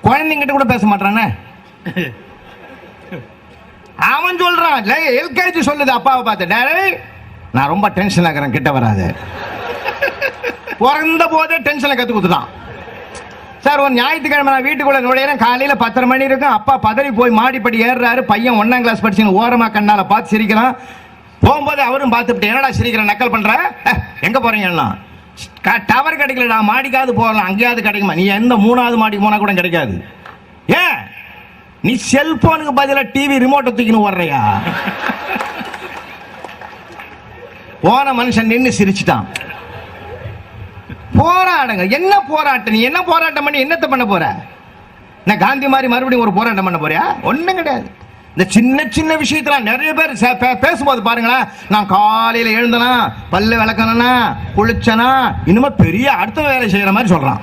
குழந்தைங்கிட்ட கூட பேச மாட்டானே. அவன் சொல்றான், எல்கேஜி சொல்லுது அப்பாவை பார்த்து, டேய் நான் ரொம்ப டென்ஷன் ஆகிறேன், கிட்ட வராது. பிறந்த போதே டென்ஷனை கத்து கொடுத்துட்டான். சார் ஒரு ஞாயிற்றுக்கிழமை நான் வீட்டுக்குள்ள நுழையிறேன், காலையில 10:30 மணி இருக்கும். அப்பா பதறி போய் மாடிப்படி ஏறுறாரு. பையன் 1ஆம் கிளாஸ் படிச்சு ஓரமா கண்ணால பார்த்து சிரிக்கிறான். போகும்போது அவரும் பார்த்துட்டு, என்னடா சிரிக்கிற, நக்கல் பண்ற, எங்க போறீங்கன்னா, டவர் கிடைக்கலடா, மாடிக்காவது போகலாம், அங்கேயாவது கிடைக்குமா, நீ எந்த 3வது மாடிக்கு போனா கூட கிடைக்காது. ஏன் நீ செல்போனுக்கு பதிலா டிவி ரிமோட்டை தூக்கின்னு வர்றியா? போன மனுஷன் நின்று சிரிச்சுட்டான். போராடுங்க. என்ன போராட்டம்? நீ என்ன போராட்டம் பண்ணி என்னத்தை பண்ண போற? நான் காந்தி மாதிரி மறுபடியும் ஒரு போராட்டம் பண்ண போறியா? ஒண்ணும் கிடையாது. இந்த சின்ன சின்ன விஷயத்துல நிறைய பேர் பேசும்போது பாருங்களேன், நான் காலையில எழுந்தனா, பல்லு விளக்கணும்னா, குளிச்சனா, இனிமே பெரிய அடுத்த வேலை செய்யற மாதிரி சொல்றான்.